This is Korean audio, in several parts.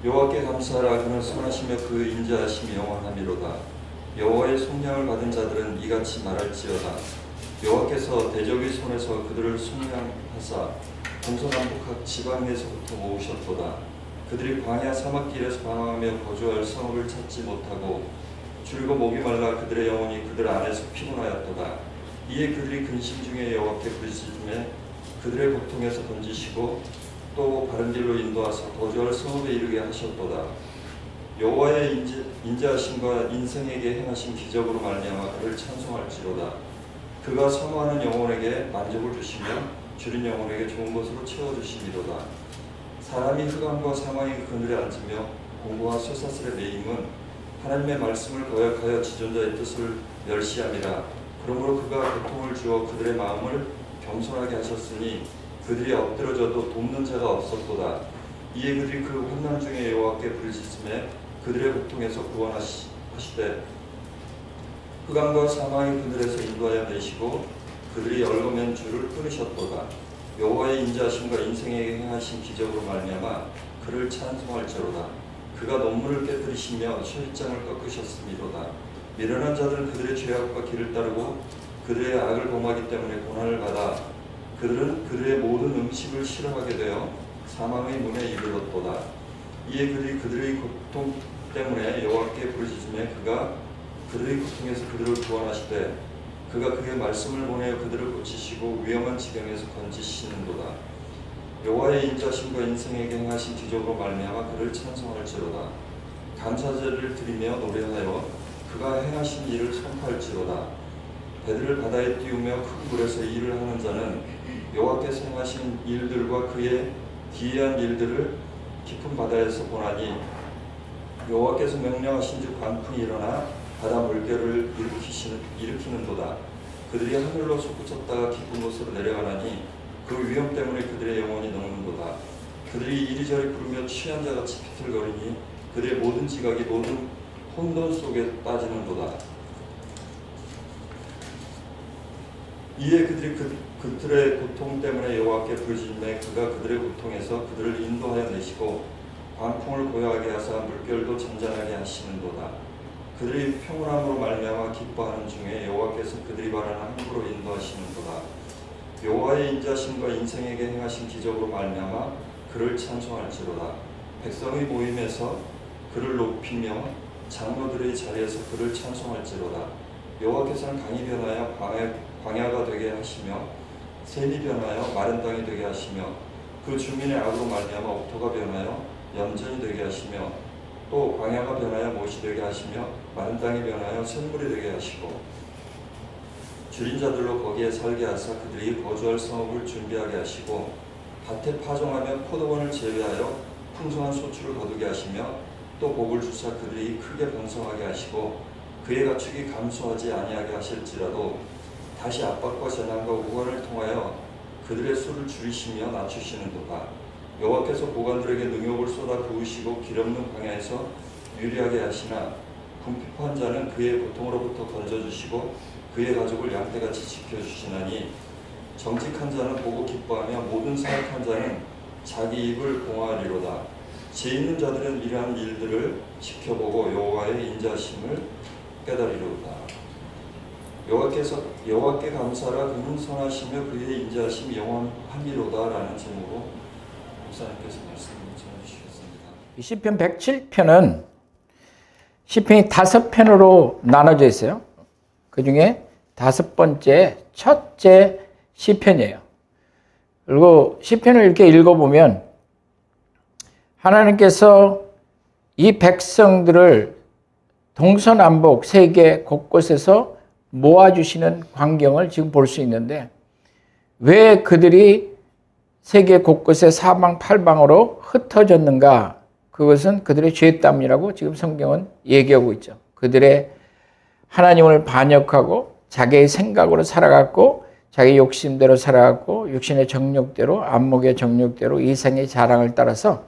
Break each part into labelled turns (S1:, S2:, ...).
S1: 여호와께 감사하라. 그는 선하시며 그 인자하심이 영원하미로다. 여호와의 속량을 받은 자들은 이같이 말할지어다. 여호와께서 대적의 손에서 그들을 속량하사 동서남북 각 지방에서부터 모으셨도다. 그들이 광야 사막길에서 방황하며 거주할 성읍을 찾지 못하고 줄고 목이 말라 그들의 영혼이 그들 안에서 피곤하였도다. 이에 그들이 근심 중에 여호와께 부르짖음에 그들의 고통에서 던지시고 또 바른 길로 인도하사 거주할 성읍에 이르게 하셨도다. 여호와의 인자하심과 인생에게 행하신 기적으로 말미암아 그를 찬송할지로다. 그가 선호하는 영혼에게 만족을 주시며 줄인 영혼에게 좋은 것으로 채워주시리로다. 사람이 흑암과 사망의 그늘에 앉으며 공고와 쇠사슬의 매임은 하나님의 말씀을 거역하여 지존자의 뜻을 멸시함이라. 그러므로 그가 고통을 주어 그들의 마음을 겸손하게 하셨으니 그들이 엎드러져도 돕는 자가 없었도다. 이에 그들이 그 환난 중에 여호와께 부르짖음에 그들의 고통에서 구원하시되 흑암과 사망의 그늘에서 인도하여 내시고 그들이 얽어맨 줄을 끊으셨도다. 여호와의 인자하심과 인생에게 행하신 기적으로 말미암아 그를 찬송할지로다. 그가 논문을 깨뜨리시며 혈장을 꺾으셨음이로다. 미련한 자들은 그들의 죄악과 길을 따르고 그들의 악을 범하기 때문에 고난을 받아 그들은 그들의 모든 음식을 싫어하게 되어 사망의 문에 이르렀도다. 이에 그들이 그들의 고통 때문에 여호와께 부르짖음에 그가 그들의 고통에서 그들을 구원하시되 그가 그의 말씀을 보내어 그들을 고치시고 위험한 지경에서 건지시는도다. 여호와의 인자심과 인생에게 행하신 기적으로 말미암아 그를 찬송할지로다. 감사제를 드리며 노래하여 그가 행하신 일을 선포할지로다. 배들을 바다에 띄우며 큰 물에서 일을 하는 자는 여호와께서 행하신 일들과 그의 기이한 일들을 깊은 바다에서 보나니 여호와께서 명령하신즉 광풍이 일어나 바다 물결을 일으키는도다. 그들이 하늘로 솟구쳤다가 깊은 곳으로 내려가나니 그 위험 때문에 그들의 영혼이 녹는도다. 그들이 이리저리 부르며 취한 자같이 비틀거리니 그들의 모든 지각이 모든 혼돈 속에 빠지는도다. 이에 그들이 그들의 고통 때문에 여호와께 부르짖음에 그가 그들의 고통에서 그들을 인도하여 내시고 광풍을 고요하게 하사 물결도 잔잔하게 하시는도다. 그들이 평온함으로 말미암아 기뻐하는 중에 여호와께서 그들이 바라는 항구로 인도하시는도다. 여호와의 인자심과 인생에게 행하신 기적으로 말미암아 그를 찬송할지로다. 백성의 모임에서 그를 높이며 장로들의 자리에서 그를 찬송할지로다. 여호와께서는 강이 변하여 광야가 되게 하시며 샘이 변하여 마른 땅이 되게 하시며 그 주민의 악으로 말미암아 옥토가 변하여 염전이 되게 하시며 또 광야가 변하여 못이 되게 하시며 마른 땅이 변하여 샘물이 되게 하시고 줄인 자들로 거기에 살게 하사 그들이 거주할 성읍을 준비하게 하시고 밭에 파종하며 포도원을 제외하여 풍성한 소출을 거두게 하시며 또 복을 주사 그들이 크게 번성하게 하시고 그의 가축이 감소하지 아니하게 하실지라도 다시 압박과 재난과 우환을 통하여 그들의 수를 줄이시며 낮추시는도다. 여호와께서 보관들에게 능욕을 쏟아 부으시고 길없는 광야에서 유리하게 하시나 궁핍한 자는 그의 고통으로부터 건져주시고 그의 가족을 양떼같이 지켜주시나니 정직한 자는 보고 기뻐하며 모든 사악한 자는 자기 입을 봉하리로다. 죄 있는 자들은 이러한 일들을 지켜보고 여호와의 인자심을 깨달으리로다. 여호와께 감사하라. 그는 선하시며 그의 인자심이 영원하미로다라는 제목으로 목사님께서 말씀을 전해주시겠습니다.
S2: 시편 107편은 시편이 5편으로 나눠져 있어요. 그 중에 5번째, 첫째 시편이에요. 그리고 시편을 이렇게 읽어보면 하나님께서 이 백성들을 동서남북 세계 곳곳에서 모아주시는 광경을 지금 볼 수 있는데 왜 그들이 세계 곳곳에 사방팔방으로 흩어졌는가? 그것은 그들의 죄 때문이라고 지금 성경은 얘기하고 있죠. 그들의 하나님을 반역하고 자기의 생각으로 살아갔고 자기 욕심대로 살아갔고 육신의 정욕대로 안목의 정욕대로 이생의 자랑을 따라서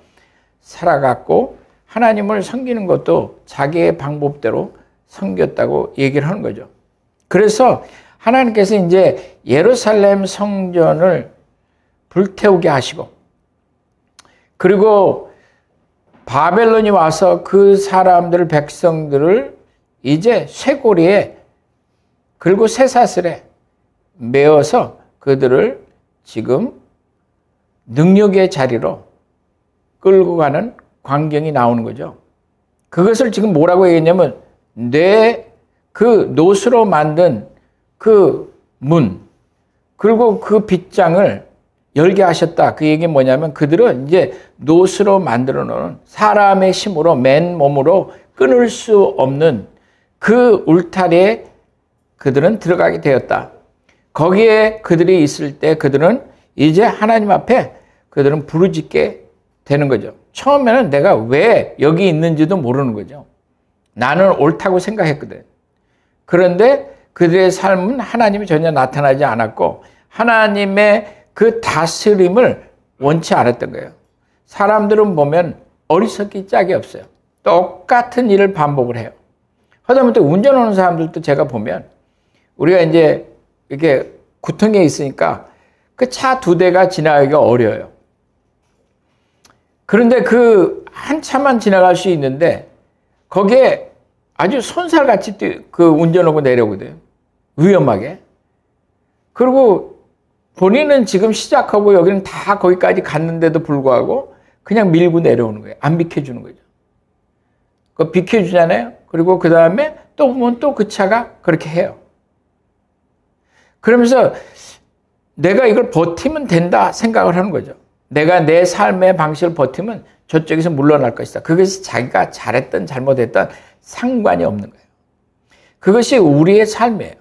S2: 살아갔고 하나님을 섬기는 것도 자기의 방법대로 섬겼다고 얘기를 하는 거죠. 그래서 하나님께서 이제 예루살렘 성전을 불태우게 하시고 그리고 바벨론이 와서 그 사람들, 백성들을 이제 쇠고리에 그리고 쇠사슬에 메어서 그들을 지금 능력의 자리로 끌고 가는 광경이 나오는 거죠. 그것을 지금 뭐라고 얘기했냐면 그 노수로 만든 그 문 그리고 그 빗장을 열게 하셨다. 그 얘기는 뭐냐면 그들은 이제 노수로 만들어 놓은 사람의 힘으로 맨몸으로 끊을 수 없는 그 울타리에 그들은 들어가게 되었다. 거기에 그들이 있을 때 그들은 이제 하나님 앞에 그들은 부르짖게 되는 거죠. 처음에는 내가 왜 여기 있는지도 모르는 거죠. 나는 옳다고 생각했거든. 그런데 그들의 삶은 하나님이 전혀 나타나지 않았고 하나님의 그 다스림을 원치 않았던 거예요. 사람들은 보면 어리석기 짝이 없어요. 똑같은 일을 반복을 해요. 하다못해 운전하는 사람들도 제가 보면 우리가 이제 이렇게 구통에 있으니까 그 차 2대가 지나가기가 어려워요. 그런데 그 한 차만 지나갈 수 있는데 거기에 아주 손살같이 그 운전하고 내려오거든요. 위험하게. 그리고 본인은 지금 시작하고 여기는 다 거기까지 갔는데도 불구하고 그냥 밀고 내려오는 거예요. 안 비켜주는 거죠. 그 비켜주잖아요. 그리고 그 다음에 또 보면 또 그 차가 그렇게 해요. 그러면서 내가 이걸 버티면 된다 생각을 하는 거죠. 내가 내 삶의 방식을 버티면 저쪽에서 물러날 것이다. 그것이 자기가 잘했든 잘못했든 상관이 없는 거예요. 그것이 우리의 삶이에요.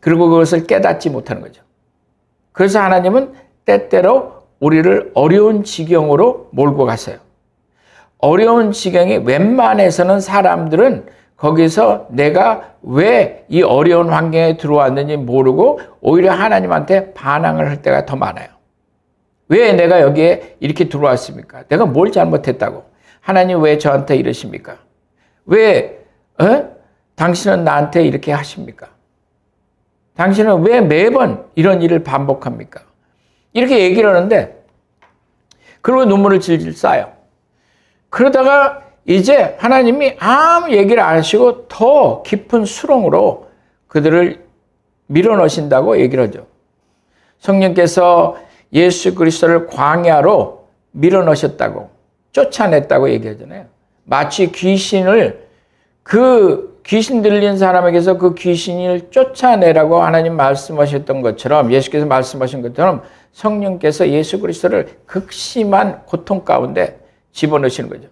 S2: 그리고 그것을 깨닫지 못하는 거죠. 그래서 하나님은 때때로 우리를 어려운 지경으로 몰고 가세요. 어려운 지경이 웬만해서는 사람들은 거기서 내가 왜 이 어려운 환경에 들어왔는지 모르고 오히려 하나님한테 반항을 할 때가 더 많아요. 왜 내가 여기에 이렇게 들어왔습니까? 내가 뭘 잘못했다고? 하나님 왜 저한테 이러십니까? 왜 당신은 나한테 이렇게 하십니까? 당신은 왜 매번 이런 일을 반복합니까? 이렇게 얘기를 하는데 그리고 눈물을 질질 싸요. 그러다가 이제 하나님이 아무 얘기를 안 하시고 더 깊은 수렁으로 그들을 밀어넣으신다고 얘기를 하죠. 성령께서 예수 그리스도를 광야로 밀어넣으셨다고 쫓아냈다고 얘기하잖아요. 마치 그 귀신 들린 사람에게서 그 귀신을 쫓아내라고 하나님 말씀하셨던 것처럼 예수께서 말씀하신 것처럼 성령께서 예수 그리스도를 극심한 고통 가운데 집어넣으시는 거죠.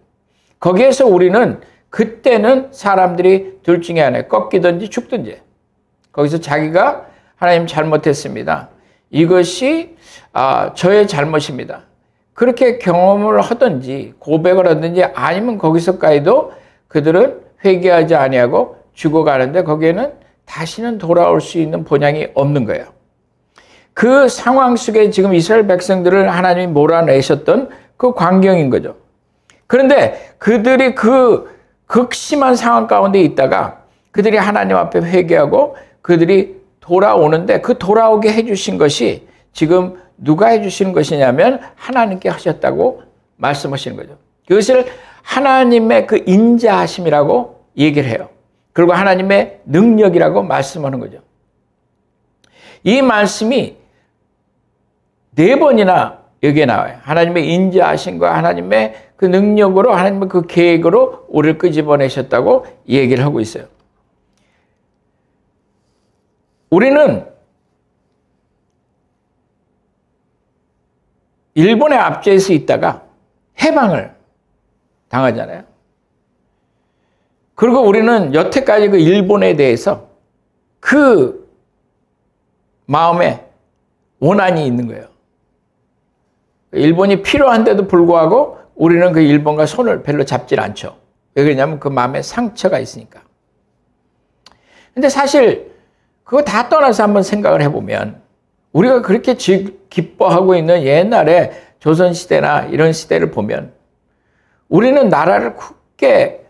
S2: 거기에서 우리는 그때는 사람들이 둘 중에 하나 꺾이든지 죽든지 거기서 자기가 하나님 잘못했습니다. 이것이 저의 잘못입니다. 그렇게 경험을 하든지 고백을 하든지 아니면 거기서까지도 그들은 회개하지 아니하고 죽어가는데 거기에는 다시는 돌아올 수 있는 본향이 없는 거예요. 그 상황 속에 지금 이스라엘 백성들을 하나님이 몰아내셨던 그 광경인 거죠. 그런데 그들이 그 극심한 상황 가운데 있다가 그들이 하나님 앞에 회개하고 그들이 돌아오는데 그 돌아오게 해주신 것이 지금 누가 해주시는 것이냐면 하나님께 하셨다고 말씀하시는 거죠. 그것을 하나님의 그 인자하심이라고 얘기를 해요. 그리고 하나님의 능력이라고 말씀하는 거죠. 이 말씀이 4번이나 여기에 나와요. 하나님의 인자하심과 하나님의 그 능력으로 하나님의 그 계획으로 우리를 끄집어내셨다고 얘기를 하고 있어요. 우리는 일본의 압제에서 있다가 해방을 당하잖아요. 그리고 우리는 여태까지 그 일본에 대해서 그 마음에 원한이 있는 거예요. 일본이 필요한데도 불구하고 우리는 그 일본과 손을 별로 잡질 않죠. 왜 그러냐면 그 마음에 상처가 있으니까. 근데 사실 그거 다 떠나서 한번 생각을 해보면 우리가 그렇게 기뻐하고 있는 옛날에 조선시대나 이런 시대를 보면 우리는 나라를 굳게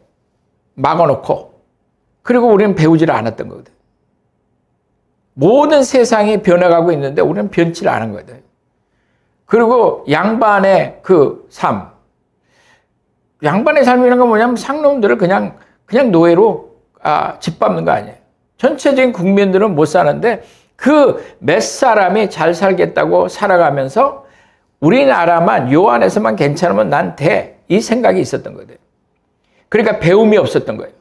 S2: 막아놓고 그리고 우리는 배우지를 않았던 거거든. 모든 세상이 변해가고 있는데 우리는 변치를 않은 거거든. 그리고 양반의 그 삶, 양반의 삶이라는 건 뭐냐면 상놈들을 그냥 노예로 짓밟는 거 아니에요. 전체적인 국민들은 못 사는데 그 몇 사람이 잘 살겠다고 살아가면서 우리나라만 요 안에서만 괜찮으면 난 돼. 이 생각이 있었던 거예요. 그러니까 배움이 없었던 거예요.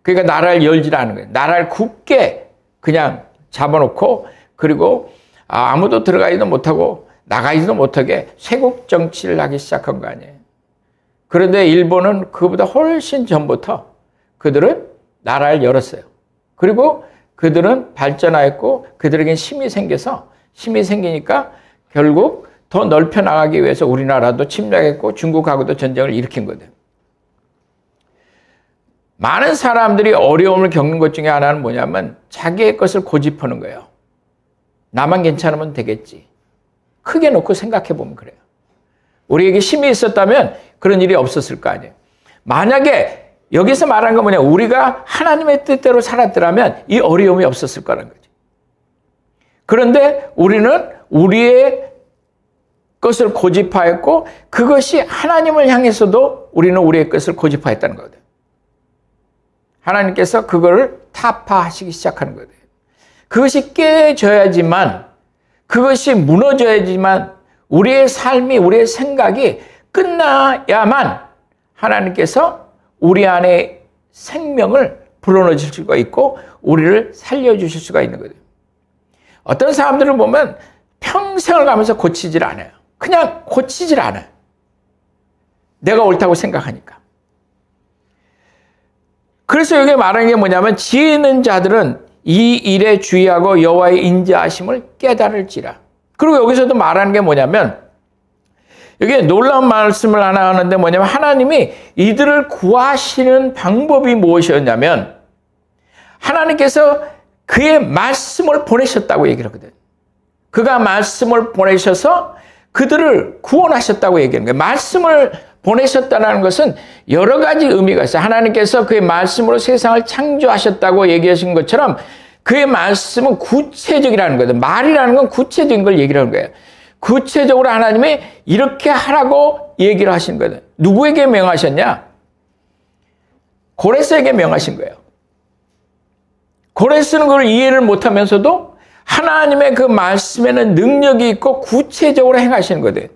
S2: 그러니까 나라를 열지 않은 거예요. 나라를 굳게 그냥 잡아놓고 그리고 아무도 들어가지도 못하고 나가지도 못하게 쇄국 정치를 하기 시작한 거 아니에요. 그런데 일본은 그보다 훨씬 전부터 그들은 나라를 열었어요. 그리고 그들은 발전하였고 그들에겐 힘이 생겨서 힘이 생기니까 결국 더 넓혀 나가기 위해서 우리나라도 침략했고 중국하고도 전쟁을 일으킨 거예요. 많은 사람들이 어려움을 겪는 것 중에 하나는 뭐냐면 자기의 것을 고집하는 거예요. 나만 괜찮으면 되겠지. 크게 놓고 생각해 보면 그래요. 우리에게 힘이 있었다면 그런 일이 없었을 거 아니에요. 만약에 여기서 말하는 건 뭐냐, 우리가 하나님의 뜻대로 살았더라면 이 어려움이 없었을 거라는 거죠. 그런데 우리는 우리의 것을 고집하였고 그것이 하나님을 향해서도 우리는 우리의 것을 고집하였다는 거거든요. 하나님께서 그거를 타파하시기 시작하는 거예요. 그것이 깨져야지만, 그것이 무너져야지만 우리의 삶이, 우리의 생각이 끝나야만 하나님께서 우리 안에 생명을 불어넣으실 수가 있고 우리를 살려주실 수가 있는 거예요. 어떤 사람들을 보면 평생을 가면서 고치질 않아요. 그냥 고치질 않아요. 내가 옳다고 생각하니까. 그래서 여기 말하는 게 뭐냐면 지혜 있는 자들은 이 일에 주의하고 여호와의 인자하심을 깨달을지라. 그리고 여기서도 말하는 게 뭐냐면 여기 놀라운 말씀을 하나 하는데 뭐냐면 하나님이 이들을 구하시는 방법이 무엇이었냐면 하나님께서 그의 말씀을 보내셨다고 얘기를 하거든요. 그가 말씀을 보내셔서 그들을 구원하셨다고 얘기하는 거예요. 말씀을 보내셨다는 것은 여러 가지 의미가 있어요. 하나님께서 그의 말씀으로 세상을 창조하셨다고 얘기하신 것처럼 그의 말씀은 구체적이라는 거예요. 말이라는 건 구체적인 걸 얘기를 하는 거예요. 구체적으로 하나님이 이렇게 하라고 얘기를 하신 거예요. 누구에게 명하셨냐? 고레스에게 명하신 거예요. 고레스는 그걸 이해를 못하면서도 하나님의 그 말씀에는 능력이 있고 구체적으로 행하시는 거예요.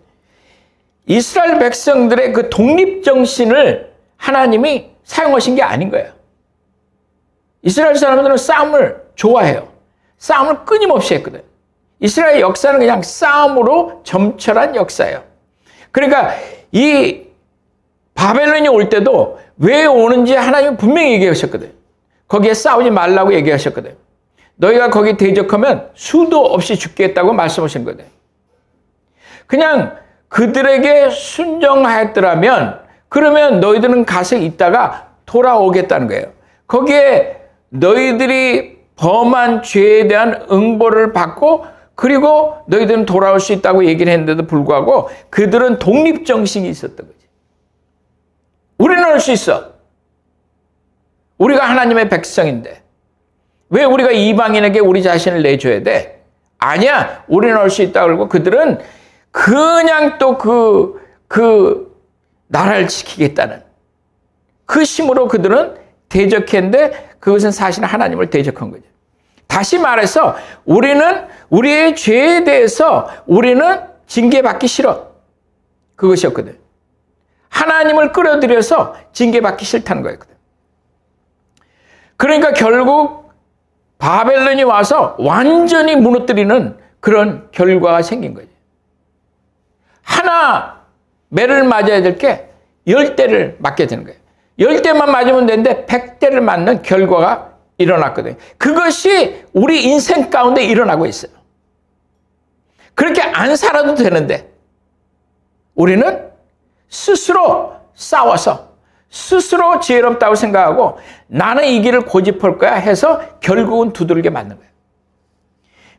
S2: 이스라엘 백성들의 그 독립정신을 하나님이 사용하신 게 아닌 거예요. 이스라엘 사람들은 싸움을 좋아해요. 싸움을 끊임없이 했거든요. 이스라엘 역사는 그냥 싸움으로 점철한 역사예요. 그러니까 이 바벨론이 올 때도 왜 오는지 하나님이 분명히 얘기하셨거든요. 거기에 싸우지 말라고 얘기하셨거든요. 너희가 거기 대적하면 수도 없이 죽겠다고 말씀하신 거예요. 그냥 그들에게 순종하였더라면 그러면 너희들은 가서 있다가 돌아오겠다는 거예요. 거기에 너희들이 범한 죄에 대한 응보를 받고 그리고 너희들은 돌아올 수 있다고 얘기를 했는데도 불구하고 그들은 독립정신이 있었던 거지. 우리는 할 수 있어. 우리가 하나님의 백성인데 왜 우리가 이방인에게 우리 자신을 내줘야 돼? 아니야. 우리는 할 수 있다고 그러고 그들은 그냥 또 그 나라를 지키겠다는 그 힘으로 그들은 대적했는데 그것은 사실 하나님을 대적한 거죠. 다시 말해서 우리는 우리의 죄에 대해서 우리는 징계받기 싫어. 그것이었거든. 하나님을 끌어들여서 징계받기 싫다는 거였거든. 그러니까 결국 바벨론이 와서 완전히 무너뜨리는 그런 결과가 생긴 거죠. 하나 매를 맞아야 될 게 10대를 맞게 되는 거예요. 10대만 맞으면 되는데 100대를 맞는 결과가 일어났거든요. 그것이 우리 인생 가운데 일어나고 있어요. 그렇게 안 살아도 되는데 우리는 스스로 싸워서 스스로 지혜롭다고 생각하고 나는 이 길을 고집할 거야 해서 결국은 두들겨 맞는 거예요.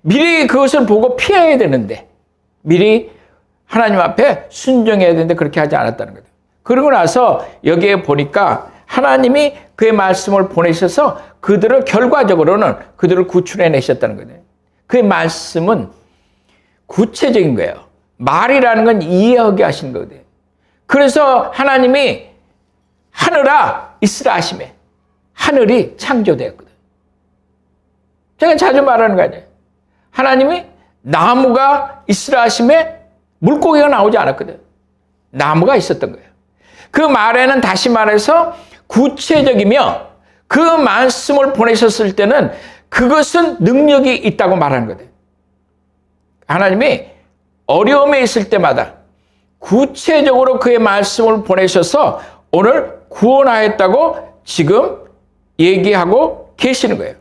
S2: 미리 그것을 보고 피해야 되는데 미리 하나님 앞에 순종해야 되는데 그렇게 하지 않았다는 거예요. 그러고 나서 여기에 보니까 하나님이 그의 말씀을 보내셔서 그들을 결과적으로는 그들을 구출해내셨다는 거예요. 그의 말씀은 구체적인 거예요. 말이라는 건 이해하게 하신 거거든요. 그래서 하나님이 하늘아 있으라 하심에 하늘이 창조되었거든. 제가 자주 말하는 거 아니에요. 하나님이 나무가 있으라 하심에 물고기가 나오지 않았거든. 나무가 있었던 거예요. 그 말에는 다시 말해서 구체적이며 그 말씀을 보내셨을 때는 그것은 능력이 있다고 말하는 거예요. 하나님이 어려움에 있을 때마다 구체적으로 그의 말씀을 보내셔서 오늘 구원하였다고 지금 얘기하고 계시는 거예요.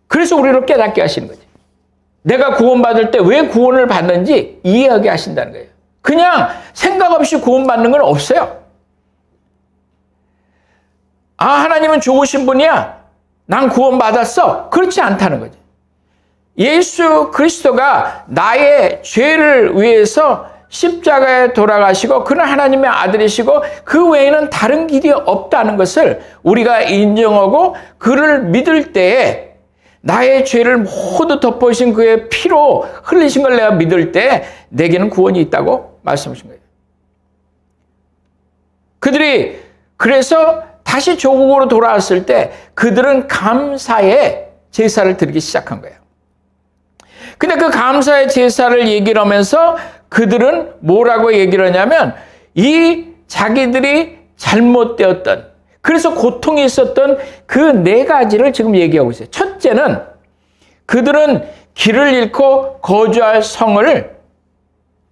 S2: 그래서 우리를 깨닫게 하시는 거지. 내가 구원받을 때 왜 구원을 받는지 이해하게 하신다는 거예요. 그냥 생각 없이 구원받는 건 없어요. 아, 하나님은 좋으신 분이야. 난 구원받았어. 그렇지 않다는 거지. 예수 그리스도가 나의 죄를 위해서 십자가에 돌아가시고 그는 하나님의 아들이시고 그 외에는 다른 길이 없다는 것을 우리가 인정하고 그를 믿을 때에 나의 죄를 모두 덮으신 그의 피로 흘리신 걸 내가 믿을 때 내게는 구원이 있다고 말씀하신 거예요. 그들이 그래서 다시 조국으로 돌아왔을 때 그들은 감사의 제사를 드리기 시작한 거예요. 근데 그 감사의 제사를 얘기를 하면서 그들은 뭐라고 얘기를 하냐면 이 자기들이 잘못되었던 그래서 고통이 있었던 그 네 가지를 지금 얘기하고 있어요. 첫째는 그들은 길을 잃고 거주할 성을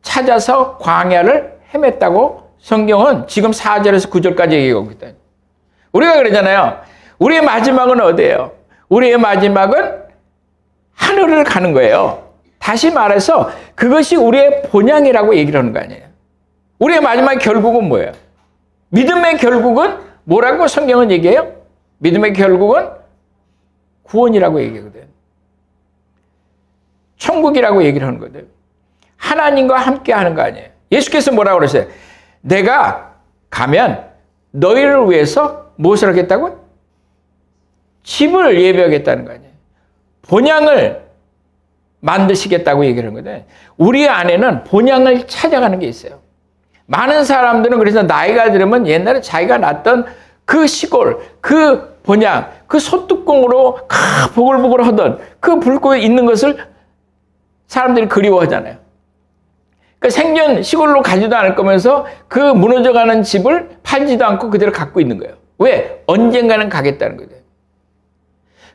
S2: 찾아서 광야를 헤맸다고 성경은 지금 4절에서 9절까지 얘기하고 있다. 우리가 그러잖아요. 우리의 마지막은 어디예요? 우리의 마지막은 하늘을 가는 거예요. 다시 말해서 그것이 우리의 본향이라고 얘기를 하는 거 아니에요. 우리의 마지막 결국은 뭐예요? 믿음의 결국은 뭐라고 성경은 얘기해요? 믿음의 결국은 구원이라고 얘기하거든. 천국이라고 얘기를 하는 거거든. 하나님과 함께 하는 거 아니에요. 예수께서 뭐라고 그러세요? 내가 가면 너희를 위해서 무엇을 하겠다고? 집을 예비하겠다는 거 아니에요. 본향을 만드시겠다고 얘기를 하는 거거든. 우리 안에는 본향을 찾아가는 게 있어요. 많은 사람들은 그래서 나이가 들으면 옛날에 자기가 났던 그 시골, 그 본향, 그 소뚜껑으로 보글보글 하던 그 불꽃에 있는 것을 사람들이 그리워하잖아요. 그러니까 생전 시골로 가지도 않을 거면서 그 무너져가는 집을 팔지도 않고 그대로 갖고 있는 거예요. 왜? 언젠가는 가겠다는 거예요.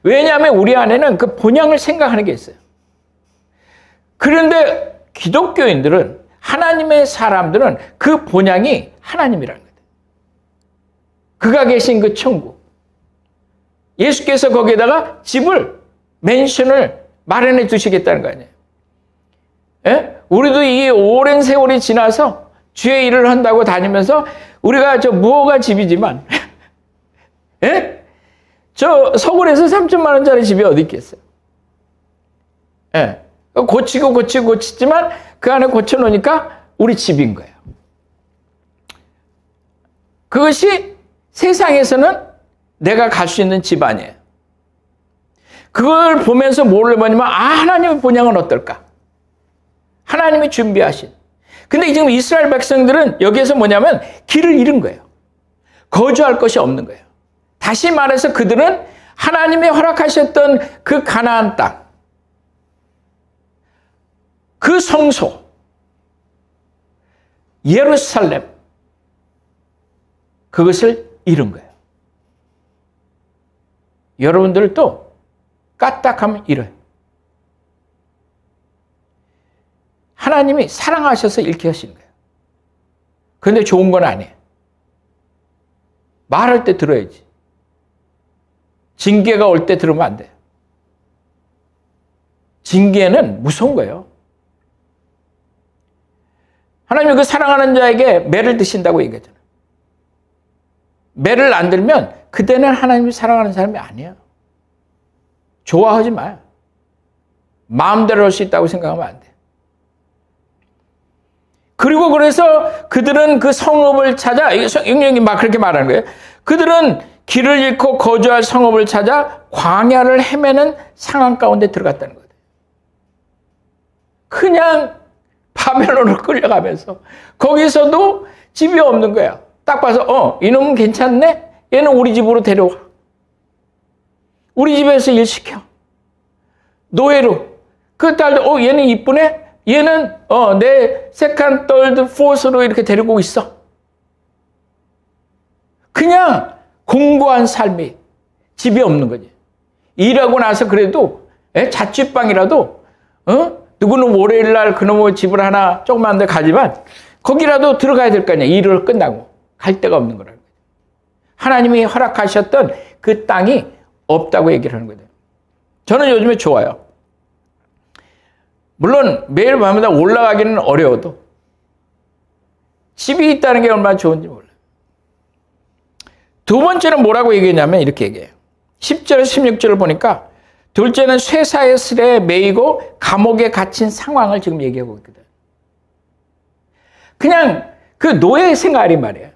S2: 왜냐하면 우리 안에는 그 본향을 생각하는 게 있어요. 그런데 기독교인들은 하나님의 사람들은 그 본향이 하나님이라는 거예요. 그가 계신 그 천국. 예수께서 거기에다가 집을, 맨션을 마련해 두시겠다는 거 아니에요. 예? 우리도 이 오랜 세월이 지나서 주의 일을 한다고 다니면서 우리가 저 무허가 집이지만 예? 저 서울에서 3천만 원짜리 집이 어디 있겠어요? 예. 고치지만 그 안에 고쳐놓으니까 우리 집인 거예요. 그것이 세상에서는 내가 갈 수 있는 집 아니에요. 그걸 보면서 뭐를 보냐면 하나님의 본향은 어떨까? 하나님이 준비하신. 근데 지금 이스라엘 백성들은 여기에서 뭐냐면 길을 잃은 거예요. 거주할 것이 없는 거예요. 다시 말해서 그들은 하나님이 허락하셨던 그 가나안 땅, 그 성소, 예루살렘, 그것을 잃은 거예요. 여러분들도 까딱하면 잃어요. 하나님이 사랑하셔서 잃게 하시는 거예요. 그런데 좋은 건 아니에요. 말할 때 들어야지. 징계가 올 때 들으면 안 돼요. 징계는 무서운 거예요. 하나님이 그 사랑하는 자에게 매를 드신다고 얘기하잖아요. 매를 안 들면 그때는 하나님이 사랑하는 사람이 아니에요. 좋아하지 마요. 마음대로 할 수 있다고 생각하면 안 돼요. 그리고 그래서 그들은 그 성읍을 찾아, 성경이 막 그렇게 말하는 거예요. 그들은 길을 잃고 거주할 성읍을 찾아 광야를 헤매는 상황 가운데 들어갔다는 거예요. 그냥 바벨론으로 끌려가면서 거기서도 집이 없는 거야. 딱 봐서 이놈은 괜찮네? 얘는 우리 집으로 데려와. 우리 집에서 일 시켜. 노예로. 그 딸도 얘는 이쁘네? 얘는 내 세컨, 떨드, 포스로 이렇게 데리고 있어. 그냥 공고한 삶이 집이 없는 거지. 일하고 나서 그래도 자취방이라도 누구는 월요일날 그놈의 집을 하나 조그만 데 가지만 거기라도 들어가야 될 거 아니야. 일을 끝나고 갈 데가 없는 거라는 거죠. 하나님이 허락하셨던 그 땅이 없다고 얘기를 하는 거예요. 저는 요즘에 좋아요. 물론 매일 밤마다 올라가기는 어려워도 집이 있다는 게 얼마나 좋은지 몰라요. 두 번째는 뭐라고 얘기했냐면 이렇게 얘기해요. 10절에서 16절을 보니까 둘째는 쇠사의 슬에 매이고 감옥에 갇힌 상황을 지금 얘기하고 있거든. 그냥 그 노예 생활이 말이에요.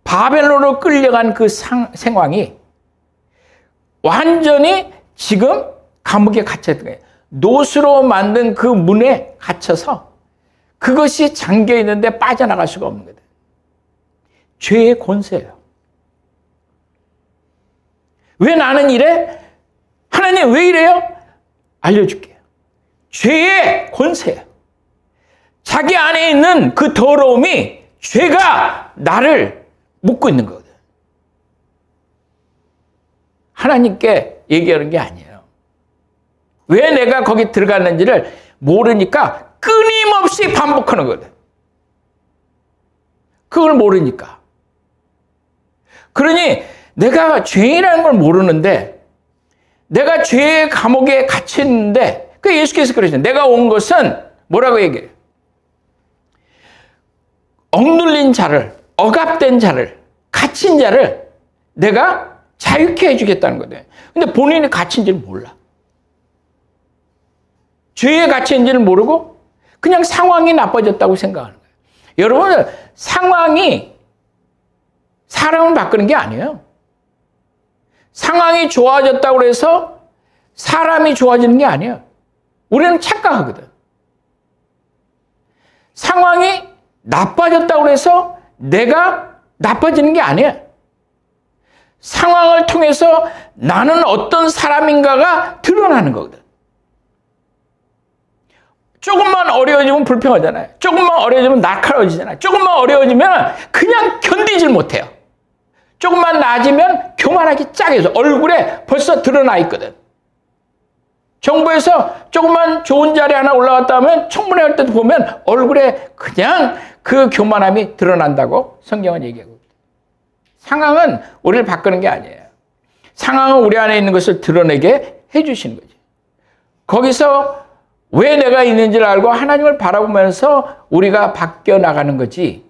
S2: 바벨론으로 끌려간 그 상황이 완전히 지금 감옥에 갇혔던 거예요. 노수로 만든 그 문에 갇혀서 그것이 잠겨 있는데 빠져나갈 수가 없는 거예요. 죄의 권세예요. 왜 나는 이래? 하나님 왜 이래요? 알려줄게요. 죄의 권세예요. 자기 안에 있는 그 더러움이 죄가 나를 묶고 있는 거거든. 하나님께 얘기하는 게 아니에요. 왜 내가 거기 들어갔는지를 모르니까 끊임없이 반복하는 거거든. 그걸 모르니까. 그러니 내가 죄인이라는 걸 모르는데 내가 죄의 감옥에 갇혔는데 그 예수께서 그러시죠. 내가 온 것은 뭐라고 얘기해요? 억눌린 자를, 억압된 자를, 갇힌 자를 내가 자유케 해주겠다는 거예요. 근데 본인이 갇힌지를 몰라. 죄에 갇힌지를 모르고 그냥 상황이 나빠졌다고 생각하는 거예요. 여러분, 상황이 사람을 바꾸는 게 아니에요. 상황이 좋아졌다고 해서 사람이 좋아지는 게 아니에요. 우리는 착각하거든. 상황이 나빠졌다고 해서 내가 나빠지는 게 아니에요. 상황을 통해서 나는 어떤 사람인가가 드러나는 거거든. 조금만 어려워지면 불평하잖아요. 조금만 어려워지면 날카로워지잖아요. 조금만 어려워지면 그냥 견디질 못해요. 조금만 나아지면 교만하기 짝해서 얼굴에 벌써 드러나 있거든. 정부에서 조금만 좋은 자리 하나 올라갔다 하면 청문회 할 때도 보면 얼굴에 그냥 그 교만함이 드러난다고 성경은 얘기하고 있습니다. 상황은 우리를 바꾸는 게 아니에요. 상황은 우리 안에 있는 것을 드러내게 해주시는 거지. 거기서 왜 내가 있는지를 알고 하나님을 바라보면서 우리가 바뀌어 나가는 거지.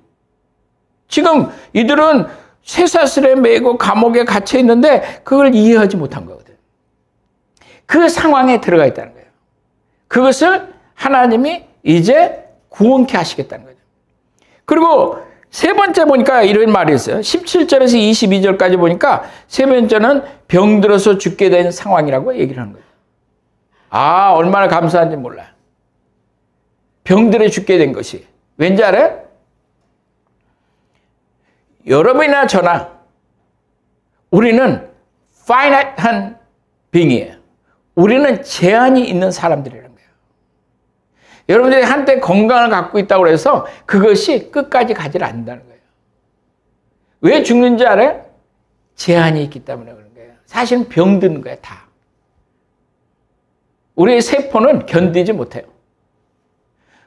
S2: 지금 이들은 쇠사슬에 매고 감옥에 갇혀 있는데 그걸 이해하지 못한 거거든. 그 상황에 들어가 있다는 거예요. 그것을 하나님이 이제 구원케 하시겠다는 거죠. 그리고 세 번째 보니까 이런 말이 있어요. 17절에서 22절까지 보니까 세 번째는 병들어서 죽게 된 상황이라고 얘기를 하는 거예요. 아, 얼마나 감사한지 몰라요. 병들어 죽게 된 것이. 왠지 알아요? 여러분이나 저나 우리는 finite한 being이에요. 우리는 제한이 있는 사람들이라는 거예요. 여러분들이 한때 건강을 갖고 있다고 해서 그것이 끝까지 가지를 않는다는 거예요. 왜 죽는지 알아요? 제한이 있기 때문에 그런 거예요. 사실은 병드는 거예요, 다. 우리의 세포는 견디지 못해요.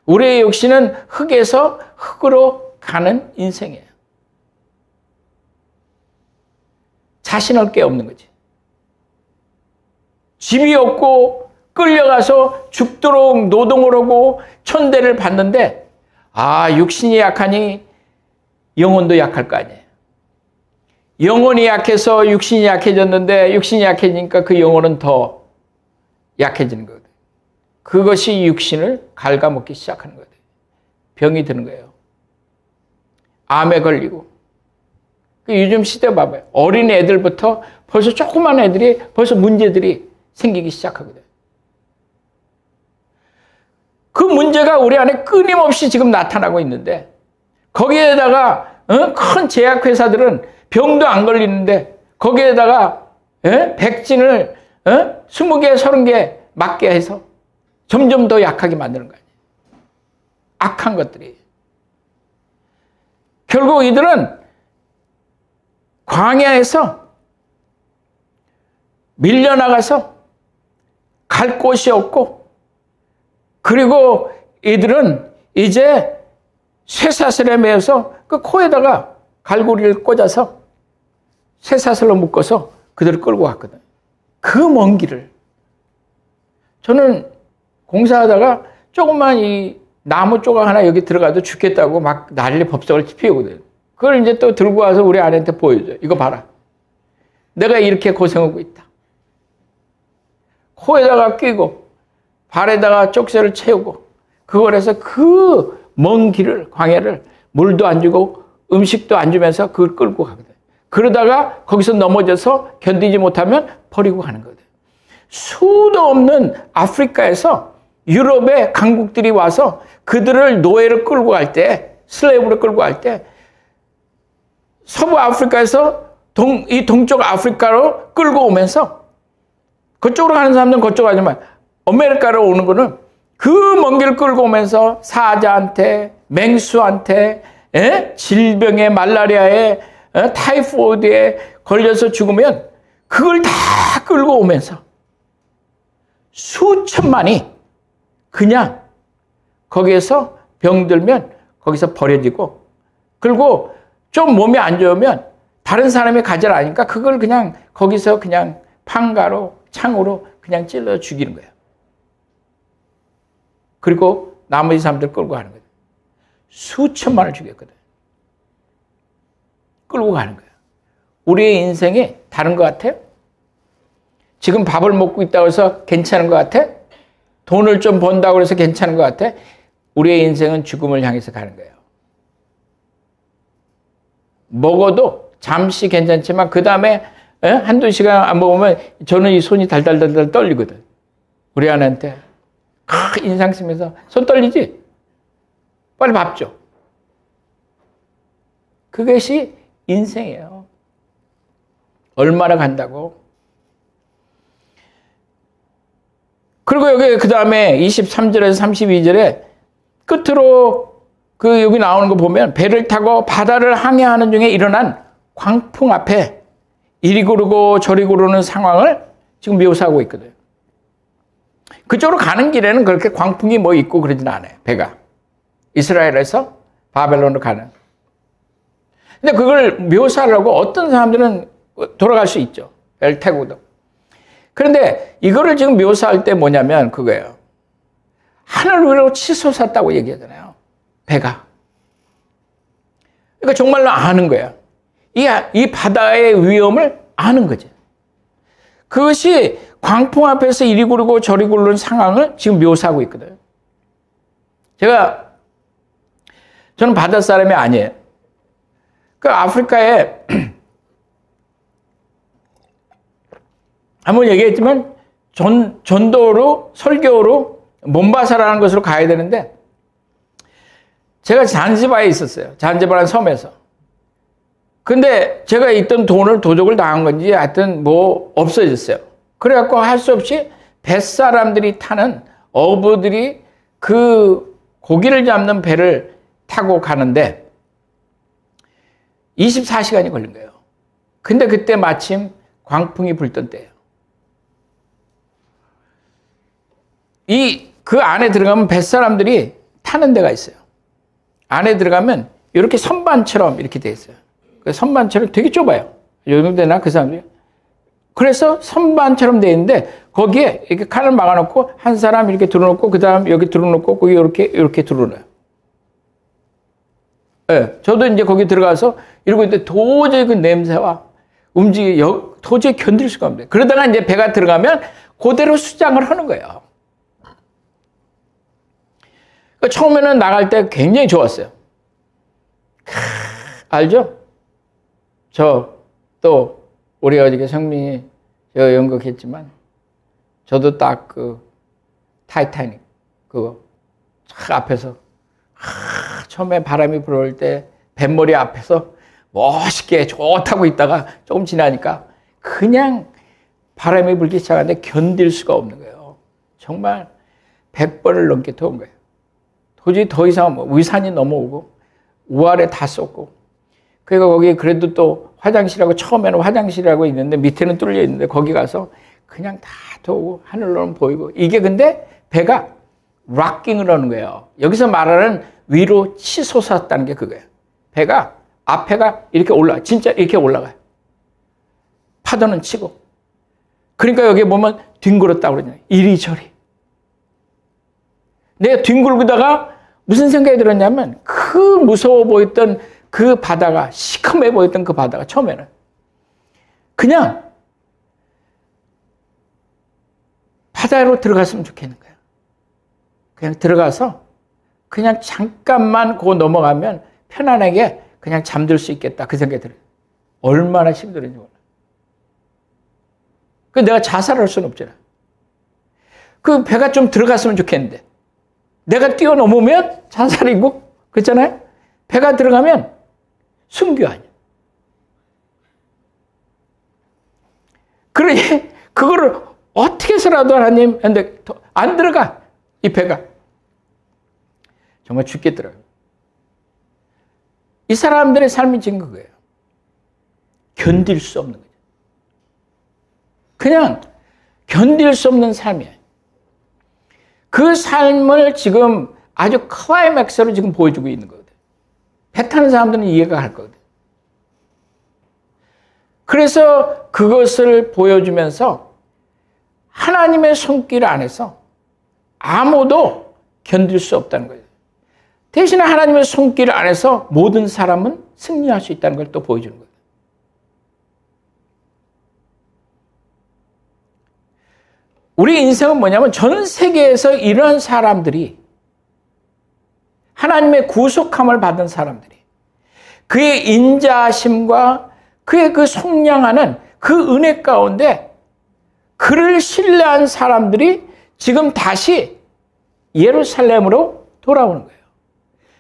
S2: 우리의 육신은 흙에서 흙으로 가는 인생이에요. 자신할 게 없는 거지. 집이 없고 끌려가서 죽도록 노동을 하고 천대를 받는데 육신이 약하니 영혼도 약할 거 아니에요. 영혼이 약해서 육신이 약해졌는데 육신이 약해지니까 그 영혼은 더 약해지는 거거든요. 그것이 육신을 갉아먹기 시작하는 거예요. 병이 드는 거예요. 암에 걸리고. 요즘 시대 봐봐요. 어린 애들부터 벌써 조그만 애들이 벌써 문제들이 생기기 시작하거든요. 그 문제가 우리 안에 끊임없이 지금 나타나고 있는데 거기에다가 큰 제약회사들은 병도 안 걸리는데 거기에다가 백신을 20개, 30개 맞게 해서 점점 더 약하게 만드는 거예요. 악한 것들이. 결국 이들은 광야에서 밀려나가서 갈 곳이 없고, 그리고 이들은 이제 쇠사슬에 매어서 그 코에다가 갈고리를 꽂아서 쇠사슬로 묶어서 그들을 끌고 갔거든. 그 먼 길을. 저는 공사하다가 조금만 이 나무 조각 하나 여기 들어가도 죽겠다고 막 난리 법석을 피우거든. 그걸 이제 또 들고 와서 우리 아내한테 보여줘요. 이거 봐라. 내가 이렇게 고생하고 있다. 코에다가 끼고 발에다가 쪽새를 채우고 그걸 해서 그 먼 길을, 광야를 물도 안 주고 음식도 안 주면서 그걸 끌고 가거든. 그러다가 거기서 넘어져서 견디지 못하면 버리고 가는 거거든. 수도 없는 아프리카에서 유럽의 강국들이 와서 그들을 노예를 끌고 갈 때, 슬레이브로 끌고 갈 때 서부 아프리카에서 이 동쪽 아프리카로 끌고 오면서 그쪽으로 가는 사람들은 그쪽으로 가지만 아메리카로 오는 거는 그 먼 길을 끌고 오면서 사자한테, 맹수한테, 질병에, 말라리아에, 타이포이드에 걸려서 죽으면 그걸 다 끌고 오면서 수천만이 그냥 거기에서 병들면 거기서 버려지고, 그리고 좀 몸이 안 좋으면 다른 사람이 가져라니까 그걸 그냥 거기서 그냥 판가로, 창으로 그냥 찔러 죽이는 거예요. 그리고 나머지 사람들 끌고 가는 거예요. 수천만을 죽였거든. 끌고 가는 거예요. 우리의 인생이 다른 것 같아요? 지금 밥을 먹고 있다고 해서 괜찮은 것 같아? 돈을 좀 번다고 해서 괜찮은 것 같아? 우리의 인생은 죽음을 향해서 가는 거예요. 먹어도 잠시 괜찮지만 그 다음에 한두 시간 안 먹으면 저는 이 손이 달달달달 떨리거든. 우리 아내한테 인상 쓰면서 손 떨리지? 빨리 밥 줘. 그것이 인생이에요. 얼마나 간다고? 그리고 여기 그 다음에 23절에서 32절에 끝으로 그 여기 나오는 거 보면 배를 타고 바다를 항해하는 중에 일어난 광풍 앞에 이리 구르고 저리 구르는 상황을 지금 묘사하고 있거든요. 그쪽으로 가는 길에는 그렇게 광풍이 뭐 있고 그러진 않아요. 배가. 이스라엘에서 바벨론으로 가는. 근데 그걸 묘사하려고 어떤 사람들은 돌아갈 수 있죠. 배를 타고도. 그런데 이거를 지금 묘사할 때 뭐냐면 그거예요. 하늘 위로 치솟았다고 얘기하잖아요. 배가. 그러니까 정말로 아는 거야. 이 바다의 위험을 아는 거지. 그것이 광풍 앞에서 이리 구르고 저리 구르는 상황을 지금 묘사하고 있거든요. 저는 바다 사람이 아니에요. 그 아프리카에 한번 얘기했지만 전도로 설교로 몬바사라는 곳으로 가야 되는데 제가 잔지바에 있었어요. 잔지바라는 섬에서. 근데 제가 있던 돈을 도적을 당한 건지 하여튼 뭐 없어졌어요. 그래갖고 할 수 없이 뱃사람들이 타는 어부들이 그 고기를 잡는 배를 타고 가는데 24시간이 걸린 거예요. 근데 그때 마침 광풍이 불던 때예요. 그 안에 들어가면 뱃사람들이 타는 데가 있어요. 안에 들어가면 이렇게 선반처럼 이렇게 돼 있어요. 그 선반처럼 되게 좁아요. 요 정도 되나 그 사람들이. 그래서 선반처럼 돼 있는데 거기에 이렇게 칸을 막아놓고 한 사람 이렇게 들어놓고 그 다음 여기 들어놓고 거기 이렇게 들어놓아요. 네, 저도 이제 거기 들어가서 이러고 있는데 도저히 그 냄새와 도저히 견딜 수가 없는데 그러다가 이제 배가 들어가면 그대로 수장을 하는 거예요. 처음에는 나갈 때 굉장히 좋았어요. 알죠? 또 우리 어저께 성민이 연극했지만 저도 딱 그 타이타닉 그거 앞에서 처음에 바람이 불어올 때 뱃머리 앞에서 멋있게 좋다고 있다가 조금 지나니까 그냥 바람이 불기 시작하는데 견딜 수가 없는 거예요. 정말 100번을 넘게 도운 거예요. 도저히 더 이상 위산이 넘어오고 우아래 다 쏟고, 그러니까 거기 그래도 또 화장실하고, 처음에는 화장실이라고 있는데 밑에는 뚫려 있는데 거기 가서 그냥 다 도우고 하늘로는 보이고, 이게 근데 배가 락킹을 하는 거예요. 여기서 말하는 위로 치솟았다는 게 그거예요. 배가 앞에가 이렇게 올라가, 진짜 이렇게 올라가요. 파도는 치고. 그러니까 여기 보면 뒹굴었다고 그러잖아요. 이리저리. 내가 뒹굴다가 무슨 생각이 들었냐면, 그 무서워 보였던 그 바다가, 시커매 보였던 그 바다가 처음에는 그냥 바다로 들어갔으면 좋겠는 거예요. 그냥 들어가서 그냥 잠깐만 고 넘어가면 편안하게 그냥 잠들 수 있겠다, 그 생각이 들어요. 얼마나 힘들었는지 몰라요. 그 내가 자살할 수는 없잖아. 그 배가 좀 들어갔으면 좋겠는데, 내가 뛰어넘으면 자살이고, 그렇잖아요? 배가 들어가면 순교 아니야. 그러니 그거를 어떻게 해서라도 하나님, 근데 안 들어가, 이 배가. 정말 죽겠더라고요. 이 사람들의 삶이 지금 그거예요. 견딜 수 없는 거죠. 그냥 견딜 수 없는 삶이에요. 그 삶을 지금 아주 클라이맥스로 지금 보여주고 있는 거거든요. 배 타는 사람들은 이해가 갈 거거든요. 그래서 그것을 보여주면서 하나님의 손길 안에서 아무도 견딜 수 없다는 거예요. 대신에 하나님의 손길 안에서 모든 사람은 승리할 수 있다는 걸 또 보여주는 거예요. 우리 인생은 뭐냐면, 전 세계에서 이런 사람들이, 하나님의 구속함을 받은 사람들이, 그의 인자하심과 그의 그 속량하는 그 은혜 가운데 그를 신뢰한 사람들이 지금 다시 예루살렘으로 돌아오는 거예요.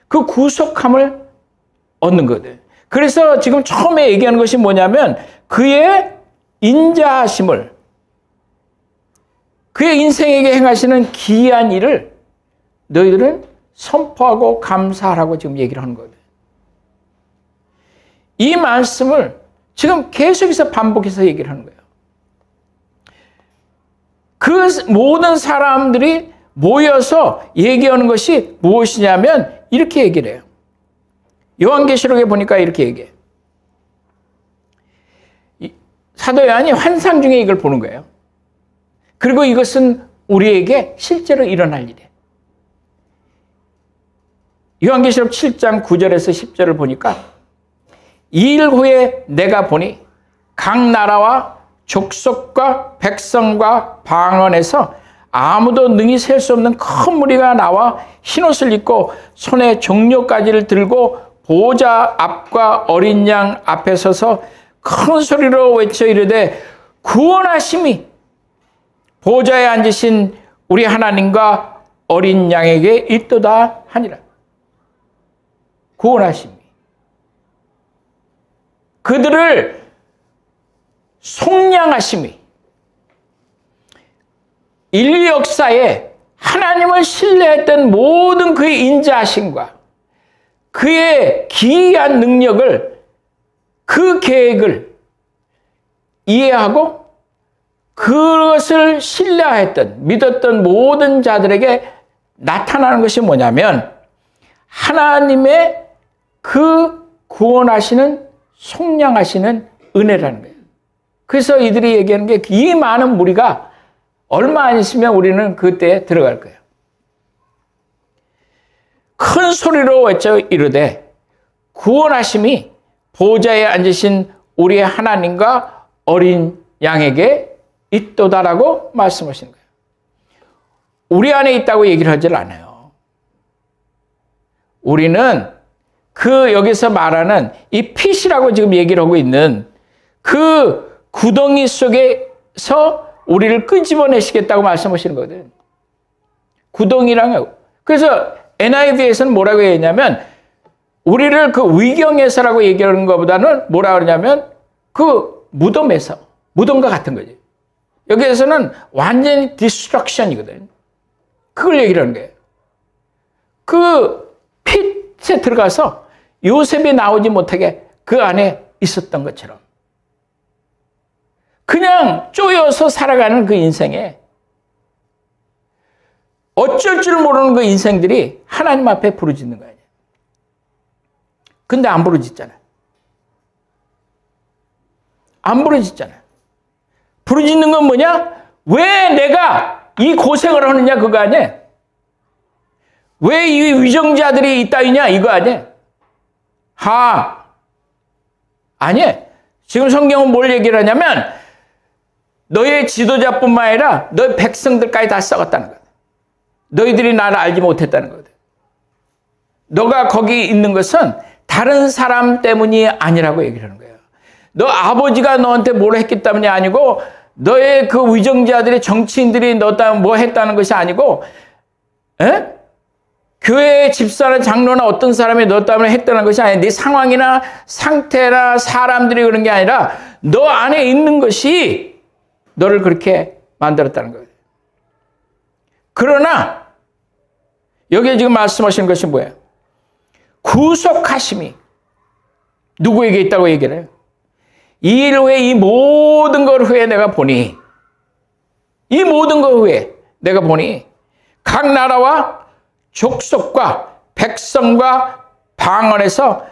S2: 그 구속함을 얻는 거거든요. 그래서 지금 처음에 얘기하는 것이 뭐냐면, 그의 인자하심을, 그의 인생에게 행하시는 기이한 일을 너희들은 선포하고 감사하라고 지금 얘기를 하는 거예요. 이 말씀을 지금 계속해서 반복해서 얘기를 하는 거예요. 그 모든 사람들이 모여서 얘기하는 것이 무엇이냐면 이렇게 얘기를 해요. 요한계시록에 보니까 이렇게 얘기해요. 사도 요한이 환상 중에 이걸 보는 거예요. 그리고 이것은 우리에게 실제로 일어날 일이에요. 요한계시록 7장 9절에서 10절을 보니까, 이 일 후에 내가 보니 각 나라와 족속과 백성과 방언에서 아무도 능히 셀 수 없는 큰 무리가 나와 흰옷을 입고 손에 종려가지를 들고 보좌 앞과 어린 양 앞에 서서 큰 소리로 외쳐 이르되 구원하심이 보좌에 앉으신 우리 하나님과 어린 양에게 있도다 하니라. 구원하심이. 그들을 속량하심이. 인류 역사에 하나님을 신뢰했던 모든 그의 인자하심과 그의 기이한 능력을, 그 계획을 이해하고 그것을 신뢰했던, 믿었던 모든 자들에게 나타나는 것이 뭐냐면, 하나님의 그 구원하시는, 속량하시는 은혜라는 거예요. 그래서 이들이 얘기하는 게, 이 많은 무리가 얼마 안 있으면 우리는 그때에 들어갈 거예요. 큰 소리로 외쳐 이르되 구원하심이 보좌에 앉으신 우리의 하나님과 어린 양에게 있도다라고 말씀하시는 거예요. 우리 안에 있다고 얘기를 하질 않아요. 우리는 그 여기서 말하는 이 핏이라고 지금 얘기를 하고 있는 그 구덩이 속에서 우리를 끄집어내시겠다고 말씀하시는 거거든. 구덩이랑. 그래서 NIV에서는 뭐라고 했냐면 우리를 그 위경에서라고 얘기하는 것보다는 뭐라 그러냐면 그 무덤에서, 무덤과 같은 거지. 여기에서는 완전히 디스트럭션이거든. 그걸 얘기를 하는 거예요. 그 핏에 들어가서 요셉이 나오지 못하게 그 안에 있었던 것처럼 그냥 쪼여서 살아가는 그 인생에 어쩔 줄 모르는 그 인생들이 하나님 앞에 부르짖는 거 아니에요. 근데 안 부르짖잖아요. 안 부르짖잖아요. 부르짖는 건 뭐냐? 왜 내가 이 고생을 하느냐 그거 아니에요. 왜 이 위정자들이 있다이냐 이거 아니에요. 아니에요. 지금 성경은 뭘 얘기를 하냐면 너의 지도자뿐만 아니라 너의 백성들까지 다 썩었다는 거예요. 너희들이 나를 알지 못했다는 거거든. 너가 거기 있는 것은 다른 사람 때문이 아니라고 얘기를 하는 거예요. 너 아버지가 너한테 뭘 했기 때문이 아니고 너의 그 위정자들이 정치인들이 너 때문에 뭐 했다는 것이 아니고 교회 집사나 장로나 어떤 사람이 너 때문에 했다는 것이 아니라 네 상황이나 상태나 사람들이 그런 게 아니라 너 안에 있는 것이 너를 그렇게 만들었다는 거예요. 그러나 여기에 지금 말씀하시는 것이 뭐예요? 구속하심이 누구에게 있다고 얘기를 해요? 이 일 후에 이 모든 걸 후에 내가 보니 이 모든 것 후에 내가 보니 각 나라와 족속과 백성과 방언에서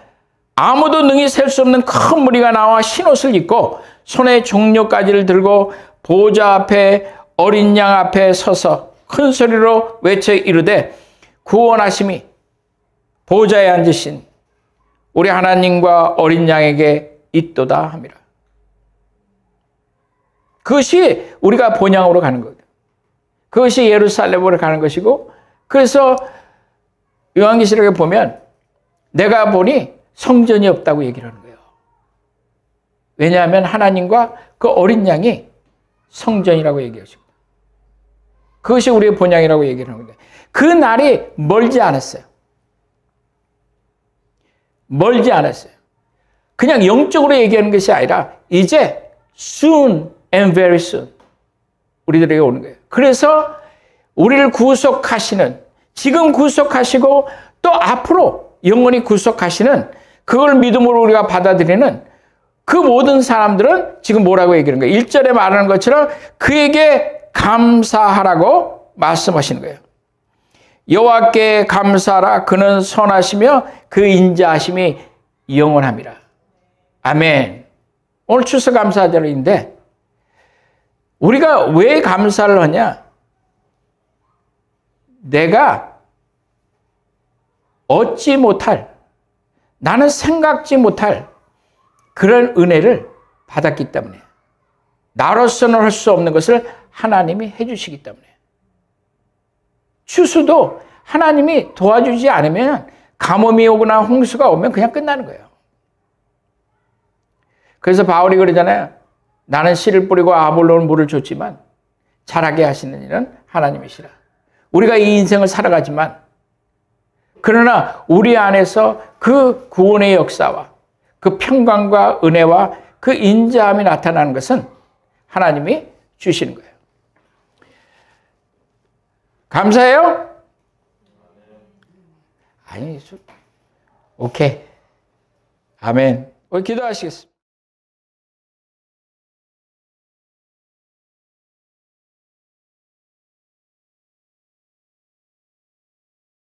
S2: 아무도 능히 셀 수 없는 큰 무리가 나와 흰옷을 입고 손에 종려가지를 들고 보좌 앞에 어린 양 앞에 서서 큰 소리로 외쳐 이르되 구원하심이 보좌에 앉으신 우리 하나님과 어린 양에게 있도다 함이라. 그것이 우리가 본향으로 가는 거예요. 그것이 예루살렘으로 가는 것이고 그래서 요한계시록에 보면 내가 보니 성전이 없다고 얘기를 하는 거예요. 왜냐하면 하나님과 그 어린 양이 성전이라고 얘기하십니다. 그것이 우리의 본향이라고 얘기를 하는 거예요. 그 날이 멀지 않았어요. 멀지 않았어요. 그냥 영적으로 얘기하는 것이 아니라 이제 soon and very soon 우리들에게 오는 거예요. 그래서 우리를 구속하시는 지금 구속하시고 또 앞으로 영원히 구속하시는 그걸 믿음으로 우리가 받아들이는 그 모든 사람들은 지금 뭐라고 얘기하는 거예요? 1절에 말하는 것처럼 그에게 감사하라고 말씀하시는 거예요. 여호와께 감사하라. 그는 선하시며 그 인자하심이 영원함이라. 아멘. 오늘 추수감사절인데 우리가 왜 감사를 하냐? 내가 얻지 못할, 나는 생각지 못할 그런 은혜를 받았기 때문에 나로서는 할 수 없는 것을 하나님이 해주시기 때문에 추수도 하나님이 도와주지 않으면 가뭄이 오거나 홍수가 오면 그냥 끝나는 거예요. 그래서 바울이 그러잖아요. 나는 씨를 뿌리고 아볼로는 물을 줬지만 자라게 하시는 일은 하나님이시라. 우리가 이 인생을 살아가지만 그러나 우리 안에서 그 구원의 역사와 그 평강과 은혜와 그 인자함이 나타나는 것은 하나님이 주시는 거예요. 감사해요? 아니, 오케이. 아멘. 우리 기도하시겠습니다.